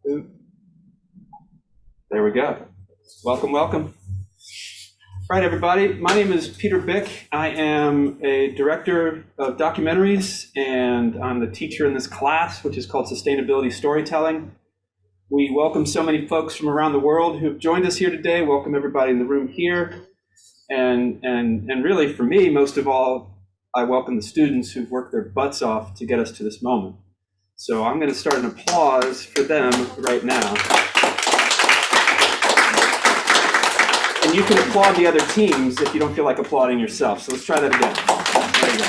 There we go. Welcome, welcome. All right, everybody. My name is Peter Byck. I am a director of documentaries, and I'm the teacher in this class, which is called Sustainability Storytelling. We welcome so many folks from around the world who've joined us here today. Welcome everybody in the room here. And really, for me, most of all, I welcome the students who've worked their butts off to get us to this moment. So I'm going to start an applause for them right now. And you can applaud the other teams if you don't feel like applauding yourself. So let's try that again. There you go.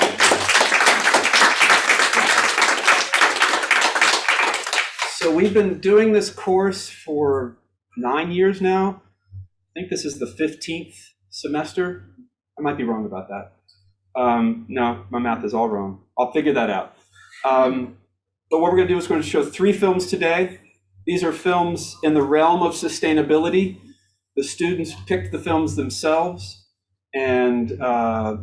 So we've been doing this course for 9 years now. I think this is the 15th semester. I might be wrong about that. No, my math is all wrong. I'll figure that out. But what we're going to do is we're going to show 3 films today. These are films in the realm of sustainability. The students picked the films themselves and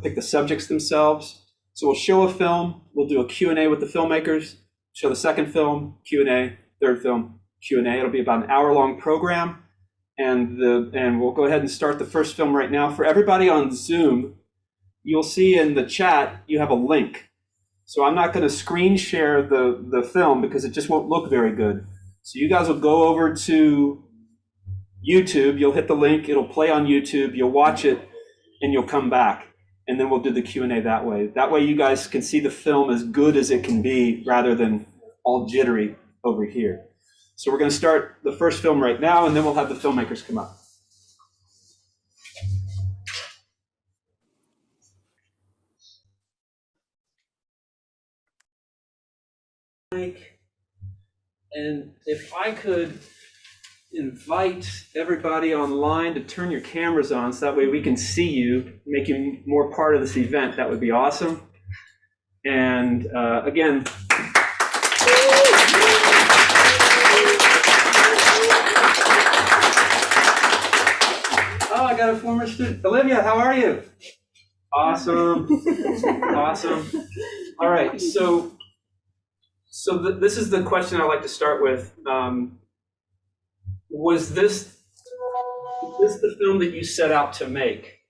picked the subjects themselves. So we'll show a film, we'll do a Q&A with the filmmakers, show the second film, Q&A, third film, Q&A. It'll be about an hour-long program. And we'll go ahead and start the first film right now. For everybody on Zoom, you'll see in the chat, you have a link. So I'm not going to screen share the film because it just won't look very good. So you guys will go over to YouTube, you'll hit the link, it'll play on YouTube, you'll watch it, and you'll come back. And then we'll do the Q&A that way. That way you guys can see the film as good as it can be rather than all jittery over here. So we're going to start the first film right now, and then we'll have the filmmakers come up. And if I could invite everybody online to turn your cameras on so that way we can see you, make you more part of this event, that would be awesome. And again, oh, I got a former student. Olivia, how are you? Awesome. Awesome. All right, so this is the question I like to start with. Was this the film that you set out to make?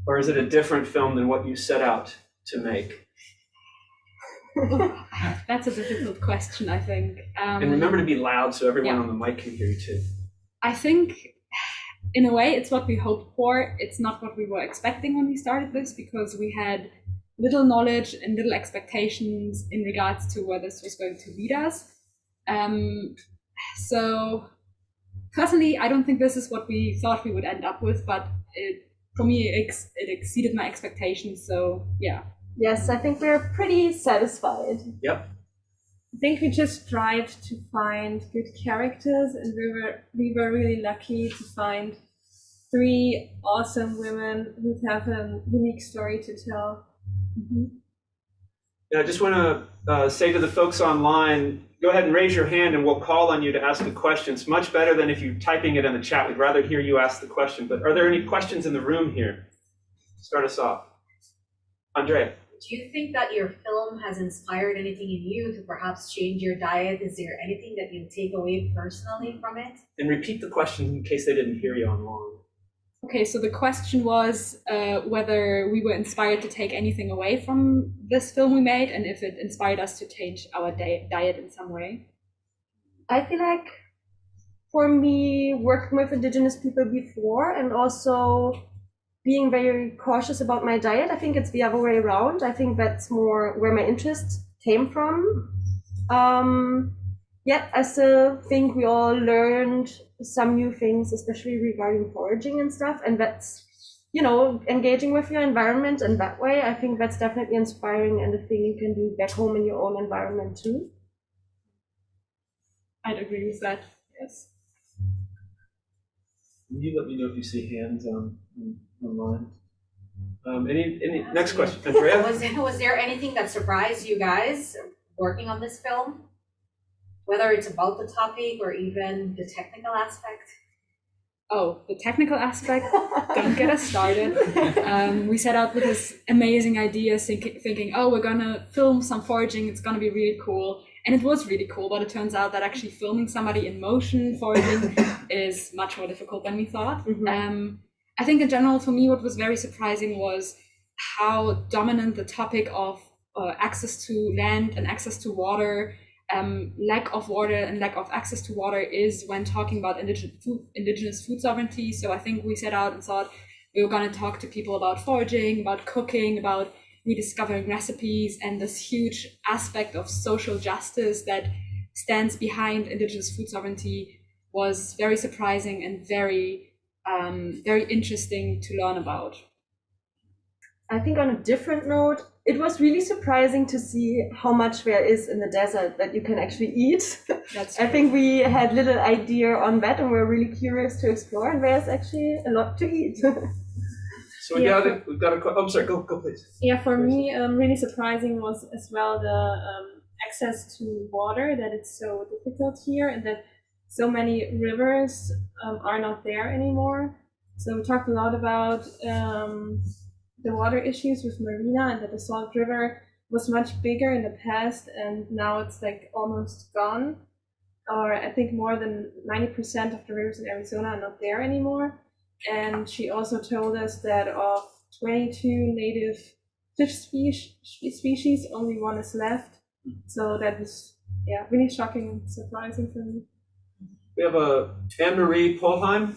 Or is it a different film than what you set out to make? That's a difficult question, I think. And remember to be loud so everyone on the mic can hear you too. I think, in a way, it's what we hoped for. It's not what we were expecting when we started this, because we had little knowledge and little expectations in regards to where this was going to lead us. So personally, I don't think this is what we thought we would end up with, but for me, it exceeded my expectations. So yeah. Yes, I think we're pretty satisfied. Yep. I think we just tried to find good characters, and we were really lucky to find 3 awesome women who have a unique story to tell. Mm-hmm. Yeah, I just want to say to the folks online, go ahead and raise your hand and we'll call on you to ask a question. It's much better than if you're typing it in the chat. We'd rather hear you ask the question. But are there any questions in the room here? Start us off. Andrea. Do you think that your film has inspired anything in you to perhaps change your diet? Is there anything that you take away personally from it? And repeat the question in case they didn't hear you online. Okay, so the question was whether we were inspired to take anything away from this film we made, and if it inspired us to change our diet in some way. I feel like, for me, working with indigenous people before, and also being very cautious about my diet, I think it's the other way around. I think that's more where my interest came from. Yet I still think we all learned some new things, especially regarding foraging and stuff, and that's, engaging with your environment in that way. I think that's definitely inspiring and a thing you can do back home in your own environment too. I'd agree with that, yes. Can you let me know if you see hands online? Any next question, Andrea? Was there anything that surprised you guys working on this film? Whether it's about the topic or even the technical aspect? Oh, the technical aspect, don't get us started. We set out with this amazing idea, thinking, oh, we're gonna film some foraging, it's gonna be really cool. And it was really cool, but it turns out that actually filming somebody in motion foraging is much more difficult than we thought. I think in general, for me, what was very surprising was how dominant the topic of access to land and access to water, lack of water and lack of access to water is when talking about indigenous food sovereignty. So I think we set out and thought we were going to talk to people about foraging, about cooking, about rediscovering recipes, and this huge aspect of social justice that stands behind indigenous food sovereignty was very surprising and very interesting to learn about. I think on a different note, it was really surprising to see how much there is in the desert that you can actually eat. I think we had little idea on that, and we're really curious to explore, and there's actually a lot to eat. So we've got a. Oh, sorry. Go please. Yeah, for me, really surprising was as well the access to water, that it's so difficult here, and that so many rivers are not there anymore. So we talked a lot about the water issues with Marina, and that the Salt River was much bigger in the past, and now it's like almost gone. Or I think more than 90% of the rivers in Arizona are not there anymore. And she also told us that of 22 native fish species, only one is left. So that was, really shocking and surprising for me. We have Anne-Marie Polheim.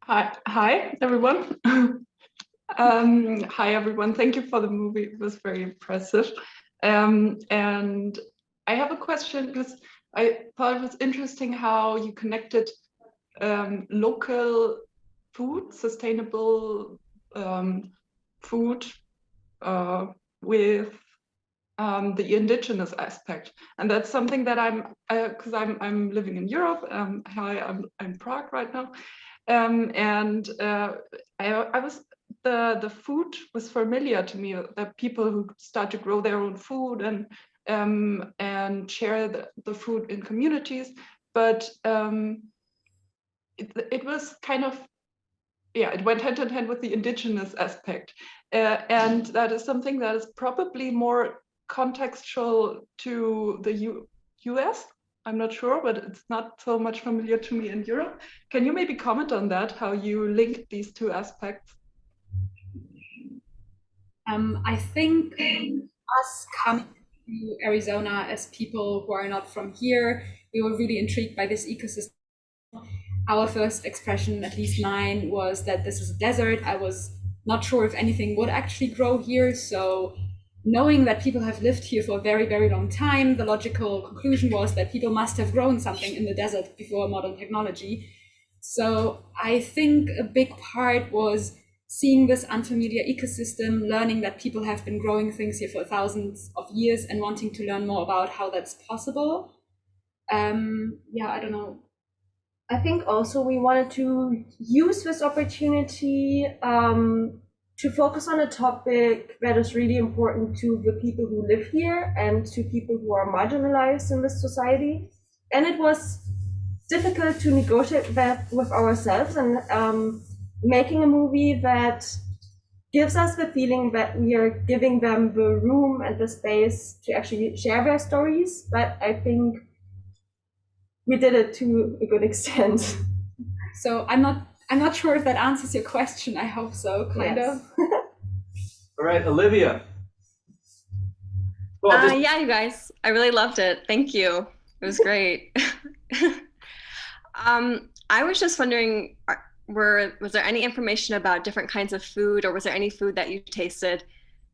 Hi everyone. Hi everyone. Thank you for the movie. It was very impressive. And I have a question because I thought it was interesting how you connected local food, sustainable food with the indigenous aspect, and that's something that because I'm living in Europe. Hi, I'm in Prague right now, and I was the food was familiar to me. The people who start to grow their own food and share the food in communities, but it was kind of, it went hand in hand with the indigenous aspect, and that is something that is probably more contextual to the US. I'm not sure, but it's not so much familiar to me in Europe. Can you maybe comment on that, how you link these two aspects? I think us coming to Arizona as people who are not from here, we were really intrigued by this ecosystem. Our first expression, at least mine, was that this is a desert. I was not sure if anything would actually grow here. So knowing that people have lived here for a very, very long time, the logical conclusion was that people must have grown something in the desert before modern technology. So I think a big part was seeing this unfamiliar ecosystem, learning that people have been growing things here for thousands of years, and wanting to learn more about how that's possible. I don't know. I think also we wanted to use this opportunity to focus on a topic that is really important to the people who live here and to people who are marginalized in this society. And it was difficult to negotiate that with ourselves, and making a movie that gives us the feeling that we are giving them the room and the space to actually share their stories. But I think we did it to a good extent. So I'm not sure if that answers your question. I hope so, kind of. All right, Olivia. Well, yeah, you guys, I really loved it. Thank you. It was great. I was just wondering, was there any information about different kinds of food, or was there any food that you tasted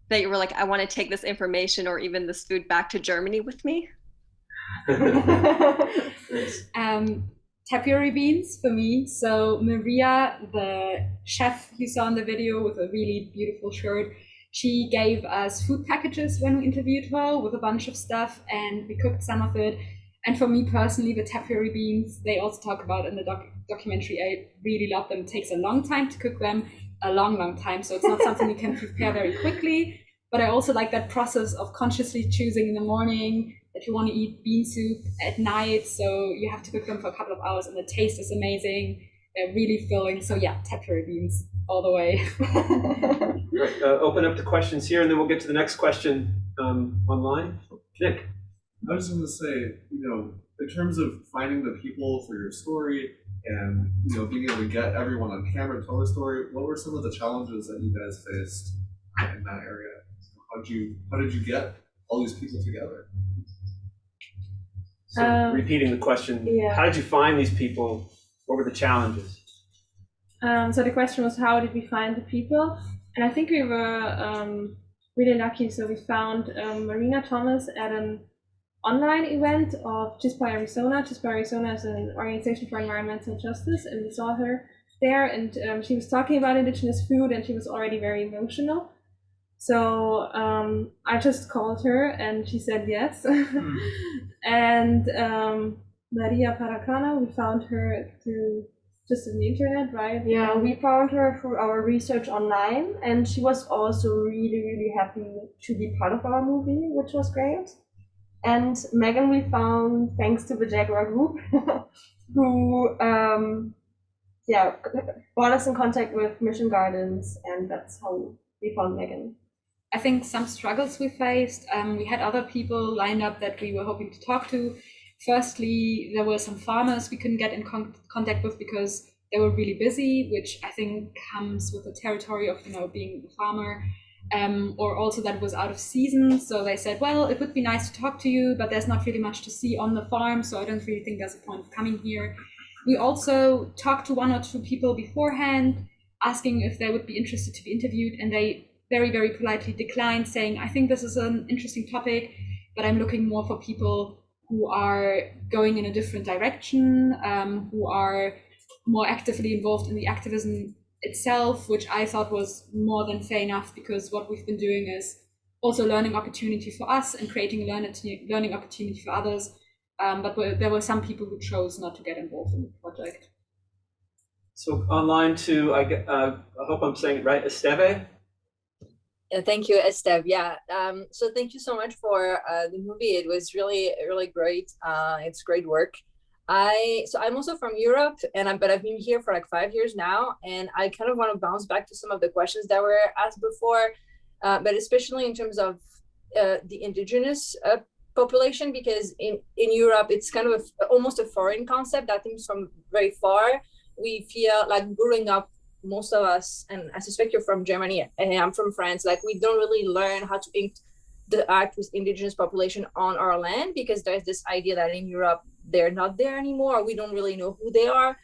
that you were like, I want to take this information or even this food back to Germany with me? Tapiory beans for me. So Maria, the chef you saw in the video with a really beautiful shirt, she gave us food packages when we interviewed her with a bunch of stuff, and we cooked some of it. And for me personally, the tapiory beans, they also talk about in the documentary, I really love them. It takes a long time to cook them, a long time. So it's not something you can prepare very quickly. But I also like that process of consciously choosing in the morning that you want to eat bean soup at night. So you have to cook them for a couple of hours, and the taste is amazing. They're really filling. So yeah, tapiory beans all the way. Right, open up to questions here, and then we'll get to the next question online. Vic. I was going to say, in terms of finding the people for your story and, being able to get everyone on camera to tell the story, what were some of the challenges that you guys faced in that area? How did you get all these people together? So repeating the question, how did you find these people? What were the challenges? So the question was, how did we find the people? And I think we were really lucky. So we found Marina Thomas at an online event of Chispa Arizona. Chispa Arizona is an organization for environmental justice, and we saw her there, and she was talking about indigenous food, and she was already very emotional. So I just called her, and she said yes. And Maria Paracana, we found her through just on the internet, right? Yeah, we found her through our research online, and she was also really, really happy to be part of our movie, which was great. And Megan we found thanks to the Jaguar group, who brought us in contact with Mission Gardens, and that's how we found Megan. I think some struggles we faced. We had other people lined up that we were hoping to talk to. Firstly, there were some farmers we couldn't get in contact with because they were really busy, which I think comes with the territory of being a farmer. Or also that was out of season. So they said, well, it would be nice to talk to you, but there's not really much to see on the farm, so I don't really think there's a point of coming here. We also talked to 1 or 2 people beforehand, asking if they would be interested to be interviewed, and they very, very politely declined, saying, I think this is an interesting topic, but I'm looking more for people who are going in a different direction, who are more actively involved in the activism itself, which I thought was more than fair enough, because what we've been doing is also learning opportunity for us and creating a learning opportunity for others. But there were some people who chose not to get involved in the project. So online to, I hope I'm saying it right, Esteve? Thank you, Esteve. Yeah. So thank you so much for the movie. It was really, really great. It's great work. I'm also from Europe, but I've been here for like 5 years now, and I kind of want to bounce back to some of the questions that were asked before, but especially in terms of the indigenous population, because in Europe it's kind of almost a foreign concept that comes from very far. We feel like growing up, most of us, and I suspect you're from Germany and I'm from France, like we don't really learn how to interact with indigenous population on our land, because there's this idea that in Europe they're not there anymore. We don't really know who they are.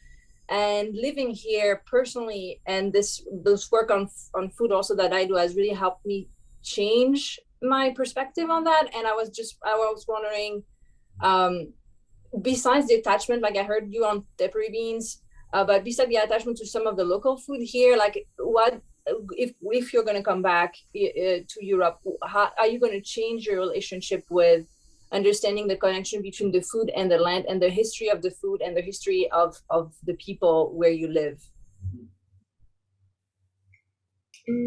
And living here personally, and this work on food also that I do has really helped me change my perspective on that. And I was wondering, besides the attachment, like I heard you on peppery beans, but besides the attachment to some of the local food here, like what if you're going to come back to Europe, how are you going to change your relationship with understanding the connection between the food and the land, and the history of the food and the history of the people where you live?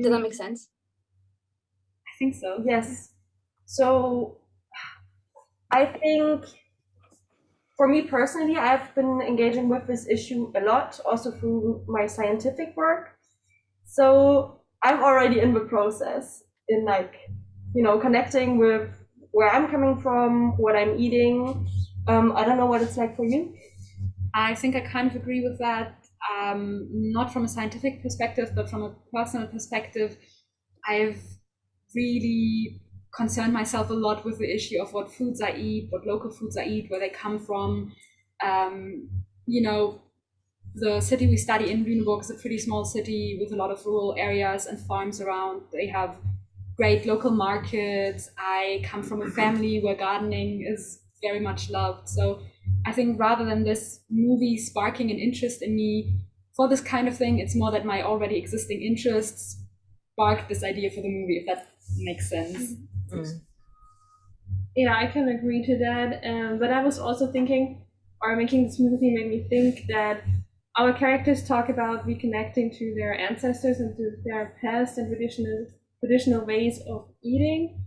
Does that make sense? I think so. Yes. So I think for me personally, I've been engaging with this issue a lot, also through my scientific work. So I'm already in the process in connecting with where I'm coming from, what I'm eating. I don't know what it's like for you. I think I kind of agree with that. Not from a scientific perspective, but from a personal perspective, I've really concerned myself a lot with the issue of what foods I eat, what local foods I eat, where they come from. The city we study in, Lüneburg, is a pretty small city with a lot of rural areas and farms around. They have great local markets. I come from a family where gardening is very much loved. So I think rather than this movie sparking an interest in me for this kind of thing, it's more that my already existing interests sparked this idea for the movie, if that makes sense. Yeah, I can agree to that. But I was also thinking, or making this movie made me think that our characters talk about reconnecting to their ancestors and to their past and traditional ways of eating,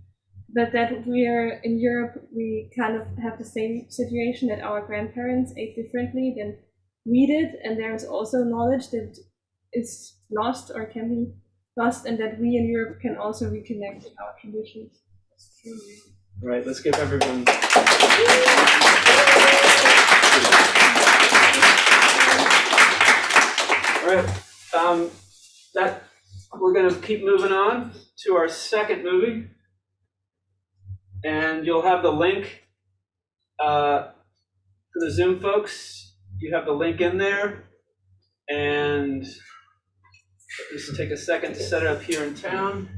but that we're in Europe, we kind of have the same situation, that our grandparents ate differently than we did, and there's also knowledge that is lost or can be lost, and that we in Europe can also reconnect with our traditions. All right, let's give everyone. All right, that we're going to keep moving on to our second movie, and you'll have the link for the Zoom folks. You have the link in there, and just take a second to set it up here in town.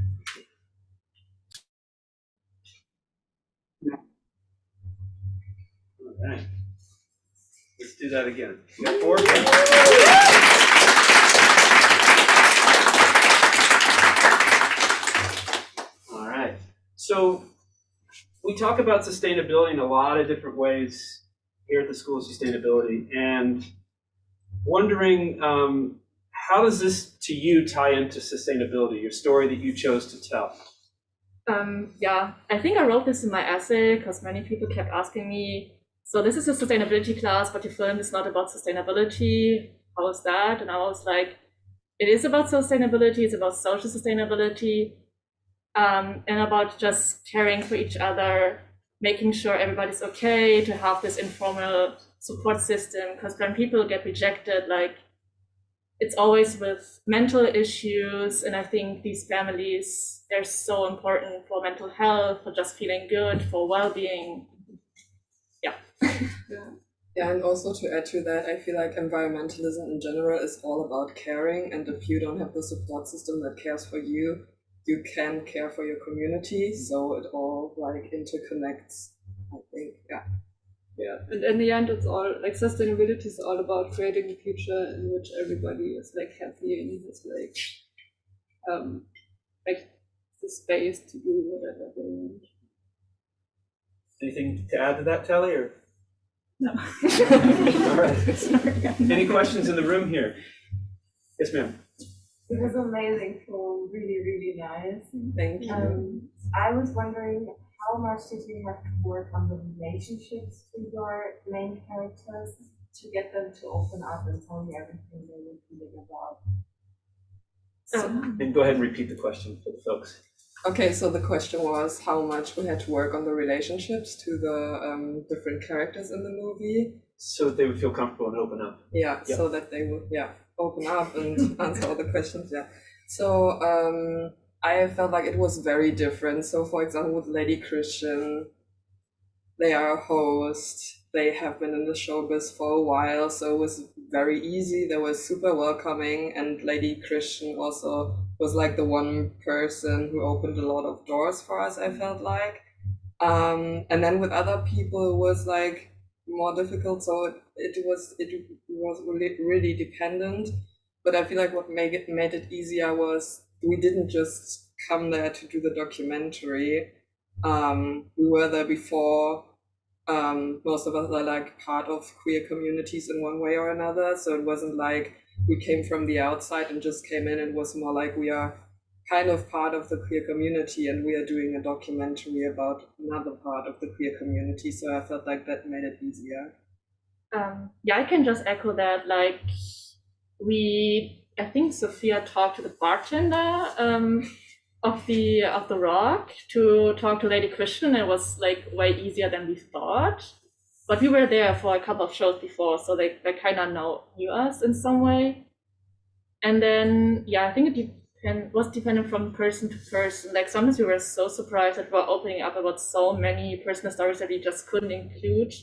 All right, let's do that again. You got 4? All right. So we talk about sustainability in a lot of different ways here at the School of Sustainability, and wondering how does this to you tie into sustainability, your story that you chose to tell? Yeah, I think I wrote this in my essay because many people kept asking me, so this is a sustainability class, but your film is not about sustainability. How is that? And I was like, it is about sustainability. It's about social sustainability, and about just caring for each other, making sure everybody's okay, to have this informal support system. Because when people get rejected, like, it's always with mental issues, and I think these families, they're so important for mental health, for just feeling good, for well-being. Yeah. Yeah, and also to add to that, I feel like environmentalism in general is all about caring, and if you don't have the support system that cares for you, you can care for your community, so it all like interconnects, I think. Yeah, and in the end, it's all like sustainability is all about creating a future in which everybody is like happy and has like the space to do whatever they want. Anything to add to that, Telly, or? No. All right. Any questions in the room here? Yes, ma'am. It was amazing film, really, really nice. Thank you. I was wondering, how much did you have to work on the relationships to your main characters to get them to open up and tell you everything they were feeling about? And go ahead and repeat the question for the folks. Okay, so the question was how much we had to work on the relationships to the different characters in the movie. So that they would feel comfortable and open up. Yeah, Yep. so that they would, open up and answer all the questions, So I felt like it was very different. So for example, with Lady Christian, they are a host, they have been in the showbiz for a while, so it was very easy, they were super welcoming, and Lady Christian also was like the one person who opened a lot of doors for us, I felt like. And then with other people it was like more difficult, so it was really dependent. But I feel like what made it easier was we didn't just come there to do the documentary. We were there before. Most of us are like part of queer communities in one way or another, so it wasn't like we came from the outside and just came in. It was more like we are kind of part of the queer community and we are doing a documentary about another part of the queer community, so I felt like that made it easier. Yeah, I can just echo that. Like, I think Sophia talked to the bartender of the Rock to talk to Lady Christian. It was like way easier than we thought. But we were there for a couple of shows before, so they kind of knew us in some way. And then, I think it was dependent from person to person. Like, sometimes we were so surprised that we were opening up about so many personal stories that we just couldn't include,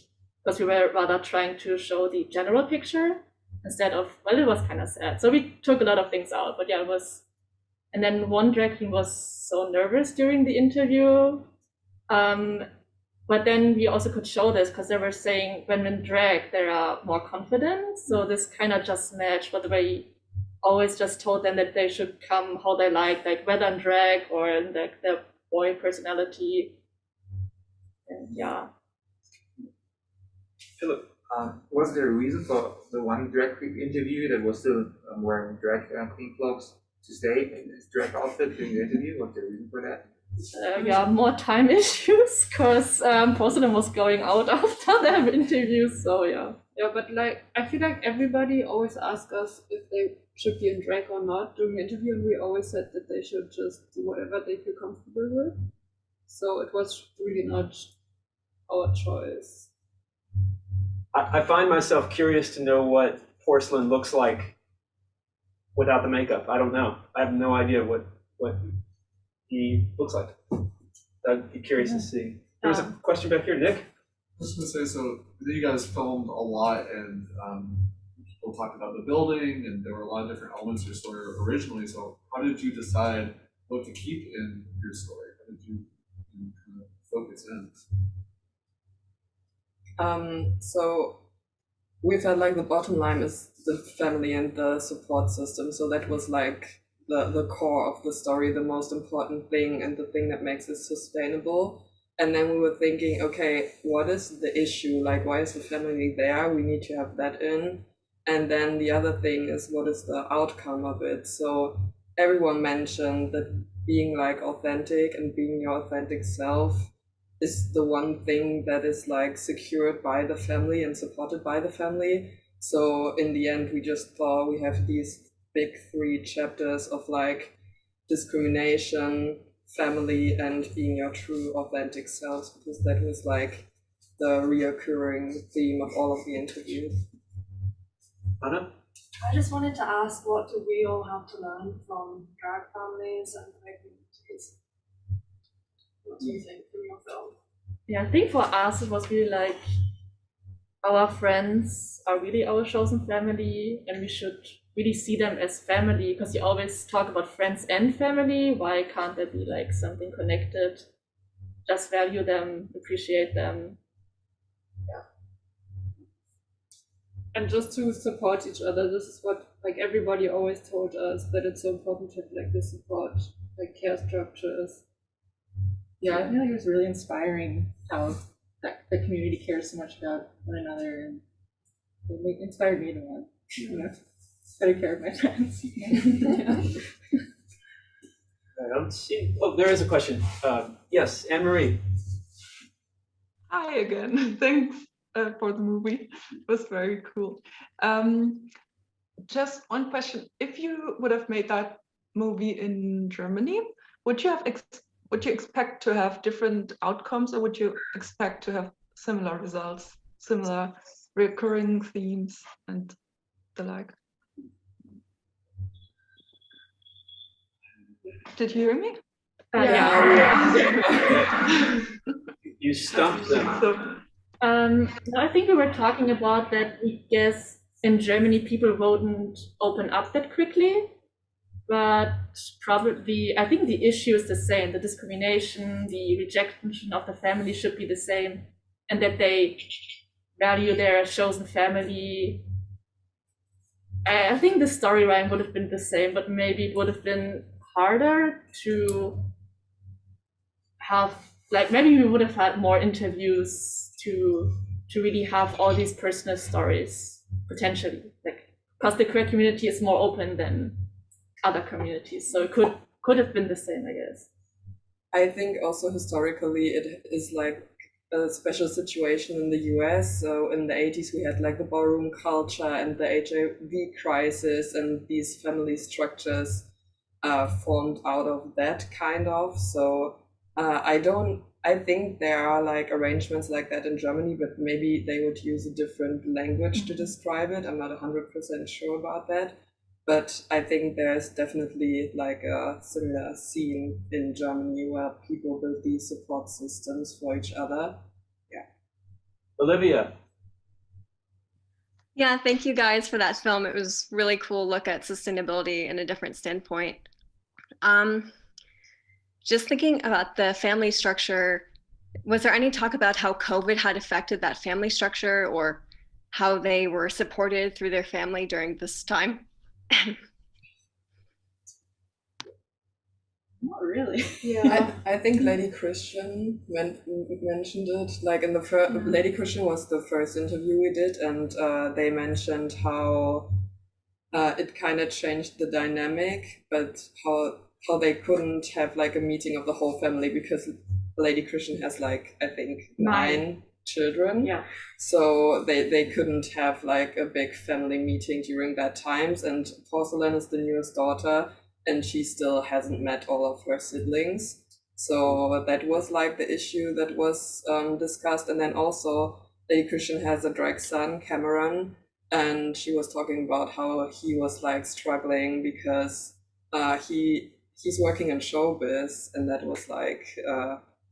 because we were rather trying to show the general picture instead of, well, it was kind of sad. So we took a lot of things out, but it was. And then one drag queen was so nervous during the interview. But then we also could show this because they were saying when in drag, they are more confident. So this kind of just matched what we always just told them, that they should come how they like whether in drag or in their boy personality. And Philip, was there a reason for the one drag queen interview that was still wearing drag queen clothes to stay in his drag outfit during the interview? Was there a reason for that? More time issues, because most of them was going out after their interviews, so Yeah, but like, I feel like everybody always asks us if they should be in drag or not during the interview, and we always said that they should just do whatever they feel comfortable with. So it was really not our choice. I find myself curious to know what porcelain looks like without the makeup. I don't know. I have no idea what he looks like. I'd be curious to see. There's a question back here, Nick. I was just gonna say, so you guys filmed a lot, and people talked about the building, and there were a lot of different elements to your story originally. So how did you decide what to keep in your story? How did you kind of focus in? So we felt like the bottom line is the family and the support system. So that was like the core of the story, the most important thing, and the thing that makes it sustainable. And then we were thinking, okay, what is the issue? Like, why is the family there? We need to have that in. And then the other thing is, what is the outcome of it? So everyone mentioned that being like authentic and being your authentic self is the one thing that is like secured by the family and supported by the family. So in the end, we just thought we have these big 3 chapters of like discrimination, family, and being your true authentic selves, because that was like the reoccurring theme of all of the interviews. Anna? I just wanted to ask, what do we all have to learn from drag families and communities? What do you think from your film? Yeah, I think for us it was really like our friends are really our chosen family, and we should really see them as family, because you always talk about friends and family. Why can't there be like something connected? Just value them, appreciate them. Yeah. And just to support each other. This is what like everybody always told us, that it's so important to have like this support, like care structures. Yeah, I feel like it was really inspiring how the community cares so much about one another, and it inspired me to want, better care of my friends. I don't see. Oh, there is a question. Yes, Anne Marie. Hi again. Thanks for the movie. It was very cool. Just one question. If you would have made that movie in Germany, would you expect to have different outcomes, or would you expect to have similar results, similar recurring themes and the like? Did you hear me? Yeah. You stumped them. I think we were talking about that. We guess in Germany people wouldn't open up that quickly, but probably I think the issue is the same. The discrimination, the rejection of the family should be the same, and that they value their chosen family. I think the storyline would have been the same, but maybe it would have been harder to have, like, maybe we would have had more interviews to really have all these personal stories potentially, like, because the queer community is more open than other communities, so it could have been the same, I guess. I think also historically it is like a special situation in the US. So in the 80s we had like the ballroom culture and the HIV crisis, and these family structures formed out of that kind of. So I think there are like arrangements like that in Germany, but maybe they would use a different language to describe it. I'm not 100% sure about that. But I think there's definitely like a similar scene in Germany where people build these support systems for each other. Yeah. Olivia. Yeah, thank you guys for that film. It was really cool look at sustainability in a different standpoint. Just thinking about the family structure, was there any talk about how COVID had affected that family structure, or how they were supported through their family during this time? Not really. Yeah, I think Lady Christian mentioned it. Like in the first, Lady Christian was the first interview we did, and they mentioned how it kind of changed the dynamic, but how they couldn't have like a meeting of the whole family because Lady Christian has like, I think, 9 children. Yeah. So they couldn't have like a big family meeting during that times, and Porcelain is the newest daughter, and she still hasn't met all of her siblings. So that was like the issue that was discussed. And then also Lady Christian has a drag son, Cameron, and she was talking about how he was like struggling because he's working in showbiz, and that was like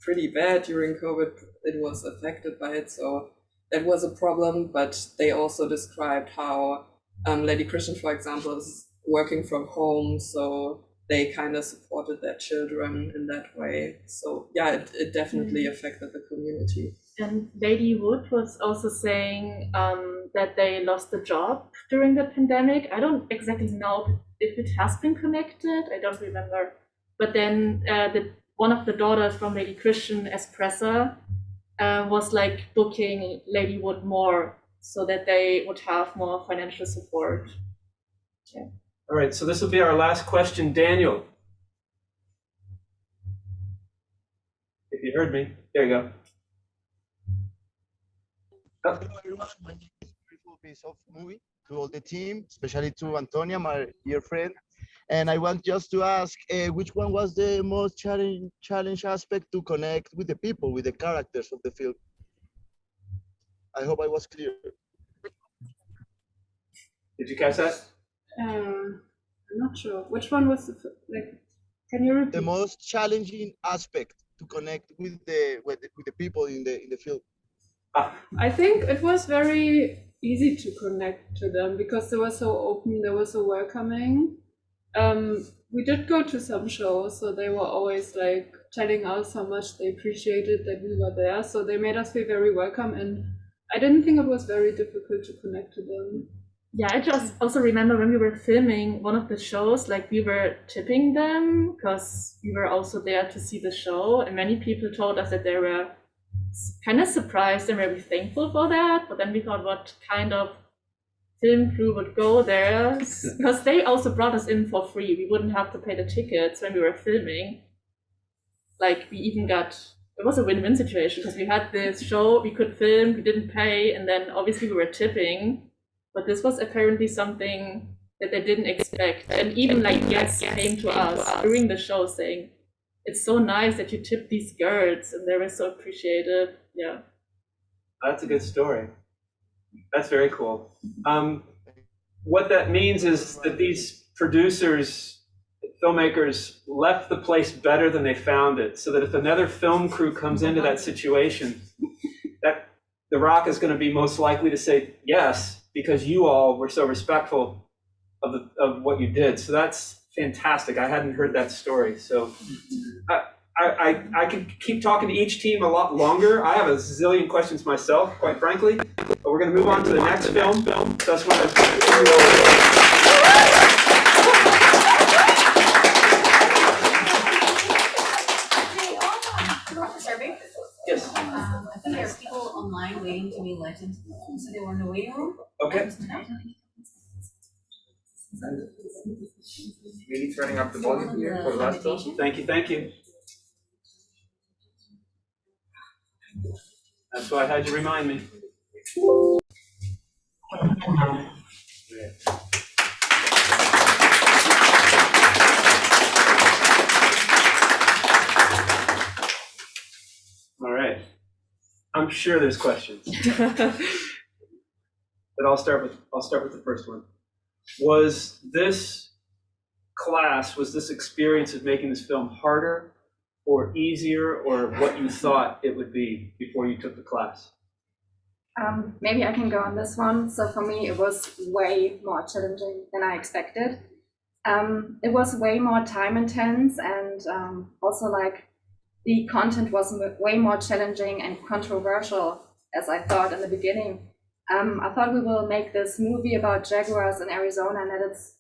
pretty bad during COVID. It was affected by it, so that was a problem. But they also described how Lady Christian, for example, is working from home, so they kind of supported their children in that way. So yeah, it definitely affected the community. And Lady Wood was also saying that they lost a job during the pandemic. I don't exactly know if it has been connected. I don't remember. But then one of the daughters from Lady Christian, Espressa, was like booking Lady Wood more so that they would have more financial support. Yeah. All right, so this will be our last question. Daniel, if you heard me, there you go. Hello everyone, my name is beautiful piece of movie to all the team, especially to Antonia, my dear friend. And I want just to ask, which one was the most challenge aspect to connect with the people, with the characters of the film? I hope I was clear. Did you catch that? I'm not sure. Which one was like? Can you repeat? The most challenging aspect to connect with the people in the film. I think it was very easy to connect to them because they were so open, they were so welcoming. We did go to some shows, so they were always like telling us how much they appreciated that we were there. So they made us feel very welcome, and I didn't think it was very difficult to connect to them. Yeah, I just also remember when we were filming one of the shows, like we were tipping them because we were also there to see the show, and many people told us that they were kind of surprised and very thankful for that. But then we thought, what kind of film crew would go there? Because they also brought us in for free. We wouldn't have to pay the tickets when we were filming. Like we even got, it was a win-win situation because we had this show, we could film, we didn't pay, and then obviously we were tipping. But this was apparently something that they didn't expect. And even like guests came to us during the show saying, it's so nice that you tip these girls, and they were so appreciative. Yeah. That's a good story. That's very cool. What that means is that these producers, filmmakers, left the place better than they found it, so that if another film crew comes into that situation, that The Rock is going to be most likely to say yes, because you all were so respectful of what you did. So that's fantastic. I hadn't heard that story. So I could keep talking to each team a lot longer. I have a zillion questions myself, quite frankly. But we're going to move on to the next film. That's what Yes. I think there's people online waiting to be let into the room, so they were in the waiting room. Okay. Really turning up the volume here for the last film. Thank you, thank you. That's why I had you remind me. All right. I'm sure there's questions. But I'll start with the first one. Was this experience of making this film harder or easier, or what you thought it would be before you took the class? Maybe I can go on this one. So for me, it was way more challenging than I expected. It was way more time intense, and also like the content was way more challenging and controversial as I thought in the beginning. I thought we will make this movie about jaguars in Arizona, and that it's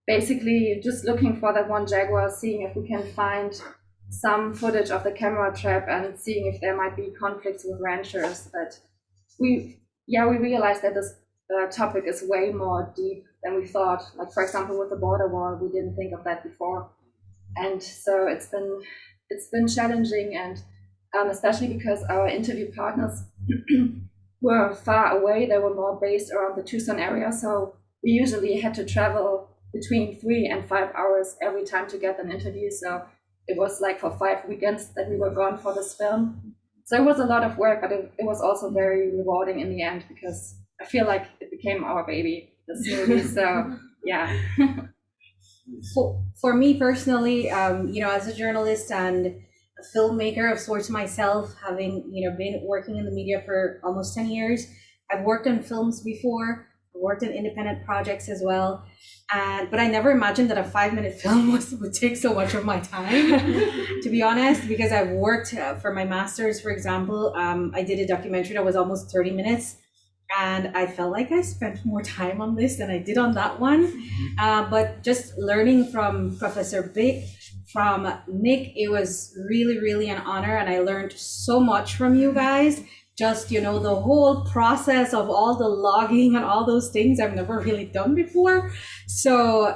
basically just looking for that one jaguar, seeing if we can find some footage of the camera trap and seeing if there might be conflicts with ranchers. But we realized that this topic is way more deep than we thought. Like, for example, with the border wall, we didn't think of that before. And so it's been challenging, and especially because our interview partners were far away. They were more based around the Tucson area, so we usually had to travel between 3 and 5 hours every time to get an interview. So it was like for 5 weekends that we were gone for this film. So it was a lot of work, but it was also very rewarding in the end because I feel like it became our baby, this movie. So yeah. For me personally, as a journalist and a filmmaker of sorts myself, having, been working in the media for almost 10 years, I've worked on films before, worked on independent projects as well. But I never imagined that a 5-minute film would take so much of my time, to be honest, because I've worked for my master's, for example. I did a documentary that was almost 30 minutes. And I felt like I spent more time on this than I did on that one. But just learning from Professor Byck, from Nick, it was really, really an honor. And I learned so much from you guys. Just, the whole process of all the logging and all those things I've never really done before. So,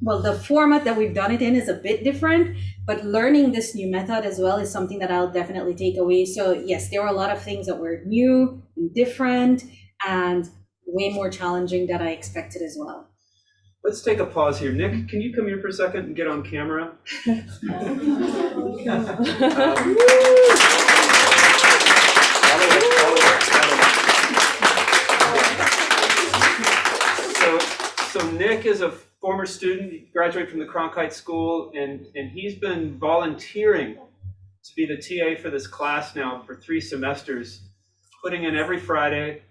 the format that we've done it in is a bit different, but learning this new method as well is something that I'll definitely take away. So yes, there were a lot of things that were new and different and way more challenging than I expected as well. Let's take a pause here. Nick, can you come here for a second and get on camera? So Nick is a former student, he graduated from the Cronkite School, and he's been volunteering to be the TA for this class now for 3 semesters, putting in every Friday,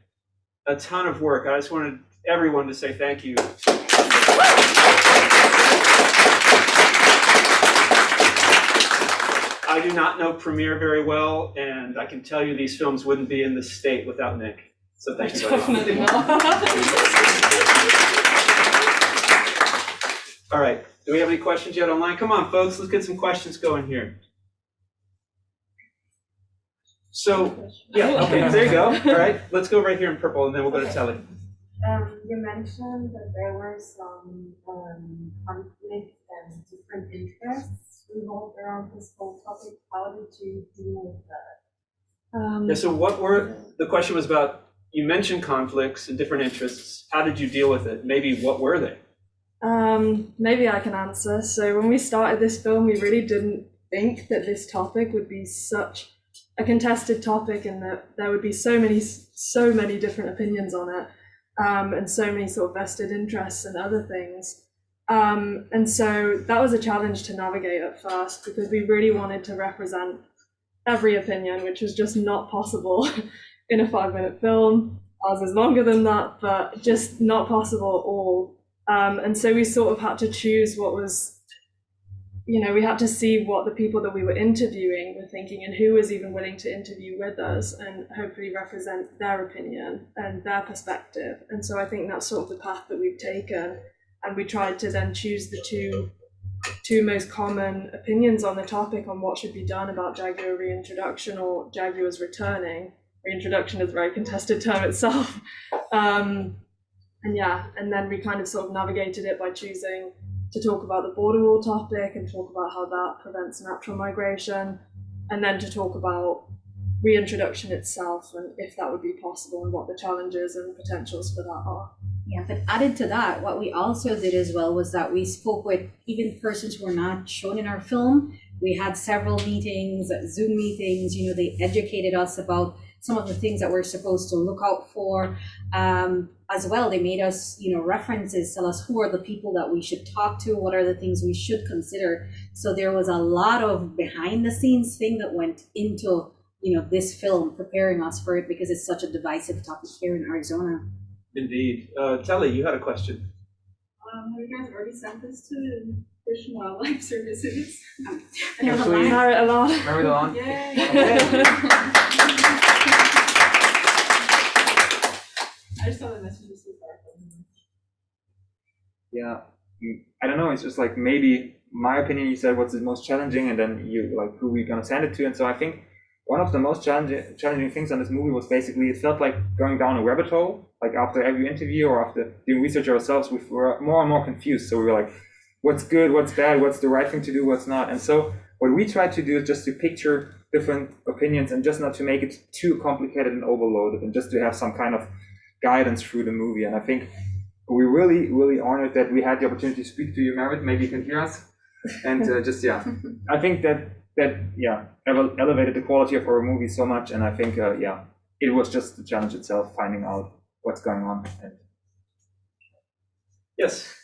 a ton of work. I just wanted everyone to say thank you. I do not know Premiere very well, and I can tell you these films wouldn't be in this state without Nick. So thank you. Definitely not. All right, do we have any questions yet online? Come on, folks, let's get some questions going here. So, yeah, okay, there you go. All right, let's go right here in purple, and then we'll go to Telly. You mentioned that there were some conflicts and different interests revolved around this whole topic. How did you deal with that? Yeah, so the question was about, you mentioned conflicts and different interests. How did you deal with it? Maybe what were they? Maybe I can answer. So when we started this film, we really didn't think that this topic would be such a contested topic and that there would be so many different opinions on it, and so many sort of vested interests and other things. And so that was a challenge to navigate at first because we really wanted to represent every opinion, which was just not possible in a 5-minute film. Ours is longer than that, but just not possible at all. And so we sort of had to choose what was, we had to see what the people that we were interviewing were thinking and who was even willing to interview with us and hopefully represent their opinion and their perspective. And so I think that's sort of the path that we've taken. And we tried to then choose the two most common opinions on the topic on what should be done about Jaguar reintroduction or Jaguars returning. Reintroduction is a very contested term itself. And then we kind of sort of navigated it by choosing to talk about the border wall topic and talk about how that prevents natural migration, and then to talk about reintroduction itself and if that would be possible and what the challenges and potentials for that are. Yeah, but added to that, what we also did as well was that we spoke with even persons who were not shown in our film. We had several meetings, Zoom meetings, they educated us about some of the things that we're supposed to look out for. As well, they made us, references, tell us who are the people that we should talk to, what are the things we should consider. So there was a lot of behind the scenes thing that went into, this film, preparing us for it because it's such a divisive topic here in Arizona. Indeed. Telly, you had a question. Have you guys already sent this to Fish and Wildlife Services? Married along. Married along. Yay! I just saw the messages so far. Yeah, I don't know. It's just like maybe my opinion. You said what's the most challenging, and then you like who we're gonna send it to. And so I think one of the most challenging things on this movie was basically it felt like going down a rabbit hole. Like after every interview or after doing research ourselves, we were more and more confused. So we were like, what's good, what's bad, what's the right thing to do, what's not. And so what we tried to do is just to picture different opinions and just not to make it too complicated and overloaded, and just to have some kind of guidance through the movie. And I think we're really, really honored that we had the opportunity to speak to you, Merit. Maybe you can hear us. And just I think that elevated the quality of our movie so much, and I think it was just the challenge itself, finding out what's going on. And yes.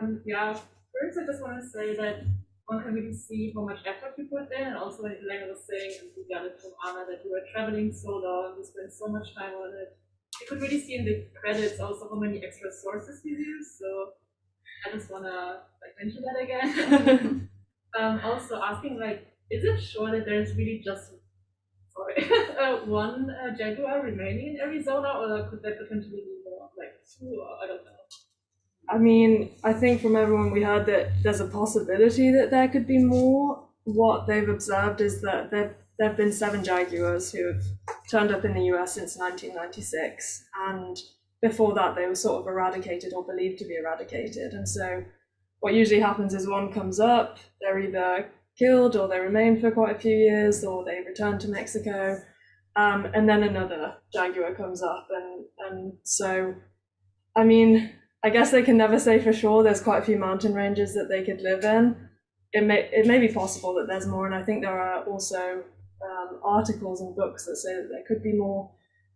First I just want to say that one can really see how much effort you put in, and also like Elena was saying, and we got it from Anna, that you were traveling so long, you spent so much time on it. You could really see in the credits also how many extra sources you use, so I just wanna mention that again. Also asking is it sure that there's really just one Jaguar remaining in Arizona, or could there potentially be more, two, or I don't know? I mean, I think from everyone we heard that there's a possibility that there could be more. What they've observed is that there have been 7 jaguars who have turned up in the US since 1996, and before that they were sort of eradicated or believed to be eradicated. And so what usually happens is one comes up, they're either killed or they remain for quite a few years, or they return to Mexico, and then another jaguar comes up. And so, I mean, I guess they can never say for sure. There's quite a few mountain ranges that they could live in. It may be possible that there's more, and I think there are also articles and books that say that there could be more,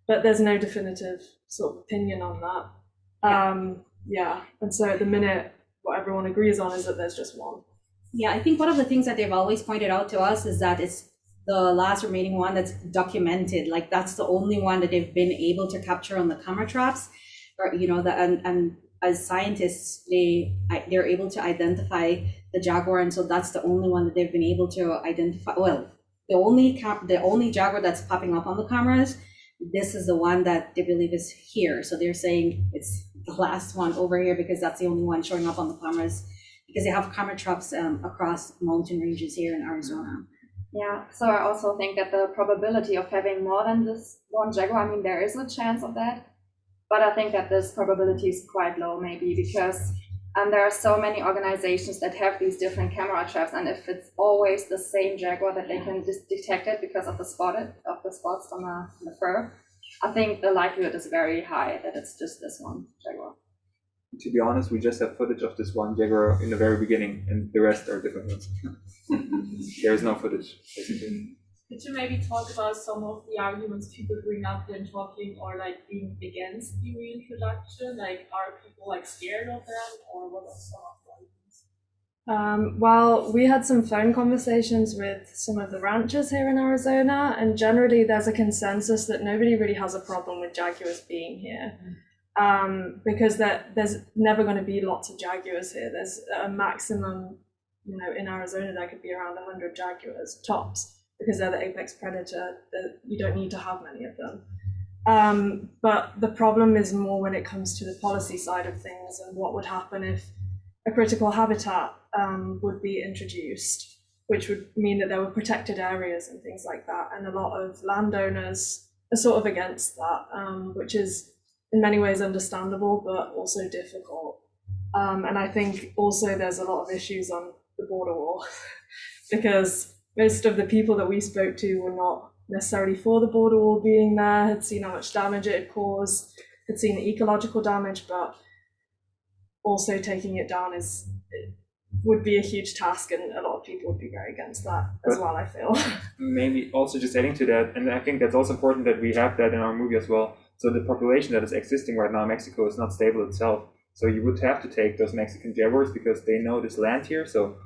but there's no definitive sort of opinion on that. And so at the minute, what everyone agrees on is that there's just one. Yeah, I think one of the things that they've always pointed out to us is that it's the last remaining one that's documented. Like that's the only one that they've been able to capture on the camera traps, or and as scientists, they're able to identify the jaguar, and so that's the only one that they've been able to identify. Well, the only jaguar that's popping up on the cameras, this is the one that they believe is here. So they're saying it's the last one over here because that's the only one showing up on the cameras, because they have camera traps across mountain ranges here in Arizona. Yeah, so I also think that the probability of having more than this one jaguar, I mean, there is a chance of that, but I think that this probability is quite low, maybe because there are so many organizations that have these different camera traps, and if it's always the same jaguar that they can detect it because of the spots on the fur, I think the likelihood is very high that it's just this one jaguar. To be honest, we just have footage of this one jaguar in the very beginning, and the rest are different ones. There is no footage, basically. Could you maybe talk about some of the arguments people bring up when talking or being against the reintroduction? Are people scared of them, or what are some of the arguments? Well, we had some phone conversations with some of the ranchers here in Arizona, and generally there's a consensus that nobody really has a problem with jaguars being here. Because there's never going to be lots of jaguars here. There's a maximum, in Arizona there could be around 100 jaguars tops, because they're the apex predator. You don't need to have many of them. But the problem is more when it comes to the policy side of things, and what would happen if a critical habitat would be introduced, which would mean that there were protected areas and things like that. And a lot of landowners are sort of against that, which is in many ways understandable, but also difficult. And I think also there's a lot of issues on the border wall because most of the people that we spoke to were not necessarily for the border wall being there, had seen how much damage it had caused, had seen the ecological damage, but also taking it down would be a huge task, and a lot of people would be very against that as well, I feel. Maybe also just adding to that, and I think that's also important that we have that in our movie as well. So the population that is existing right now in Mexico is not stable itself. So you would have to take those Mexican jaguars because they know this land here. So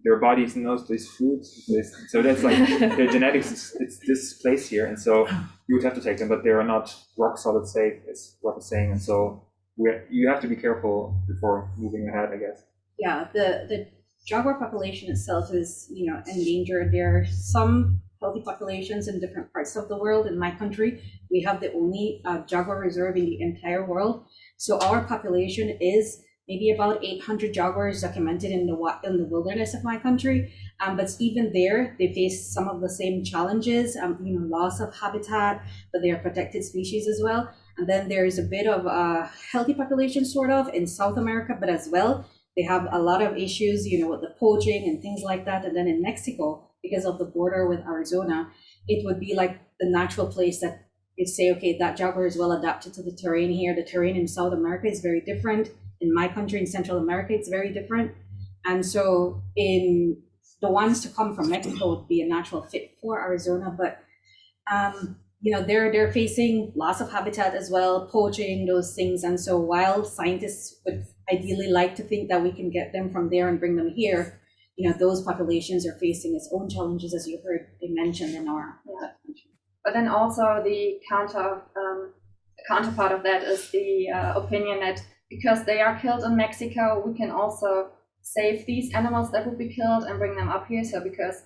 their bodies knows these foods. So that's their genetics, it's this place here. And so you would have to take them, but they are not rock solid safe, is what I'm saying. And so you have to be careful before moving ahead, I guess. Yeah, the jaguar population itself is, endangered. There are some healthy populations in different parts of the world. In my country, we have the only jaguar reserve in the entire world. So our population is maybe about 800 jaguars documented in the wilderness of my country. But even there, they face some of the same challenges, loss of habitat, but they are protected species as well. And then there is a bit of a healthy population sort of in South America, but as well, they have a lot of issues, with the poaching and things like that. And then in Mexico, because of the border with Arizona, it would be like the natural place that you'd say, okay, that jaguar is well adapted to the terrain here. The terrain in South America is very different. In my country, in Central America, it's very different. And so in the ones to come from Mexico would be a natural fit for Arizona, but they're facing loss of habitat as well, poaching, those things. And so while scientists would ideally like to think that we can get them from there and bring them here, those populations are facing its own challenges, as you heard they mentioned in our country. But then also the counterpart of that is the opinion that because they are killed in Mexico, we can also save these animals that would be killed and bring them up here. So because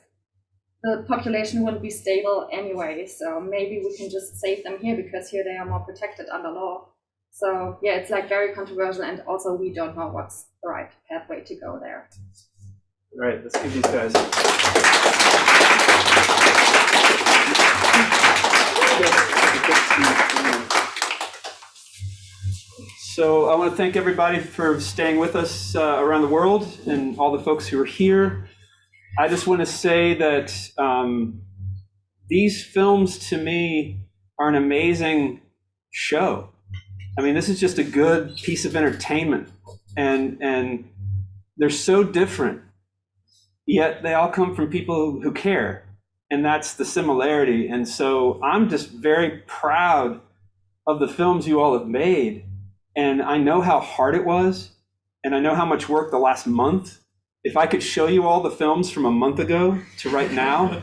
the population wouldn't be stable anyway, so maybe we can just save them here because here they are more protected under law. So yeah, it's like very controversial, and also we don't know what's the right pathway to go there. All right, let's give these guys. So I want to thank everybody for staying with us around the world and all the folks who are here. I just want to say that these films to me are an amazing show. I mean, this is just a good piece of entertainment, and they're so different, yet they all come from people who care, and that's the similarity. And so I'm just very proud of the films you all have made, and I know how hard it was, and I know how much work the last month. If I could show you all the films from a month ago to right now,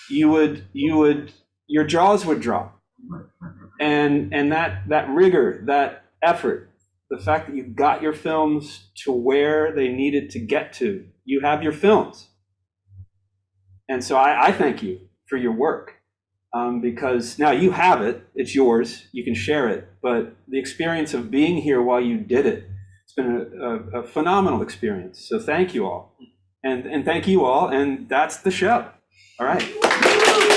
your jaws would drop. And that rigor, that effort, the fact that you got your films to where they needed to get to, you have your films. And so I thank you for your work, because now you have it, it's yours, you can share it, but the experience of being here while you did it, it's been a phenomenal experience. So thank you all. And thank you all, and that's the show. All right.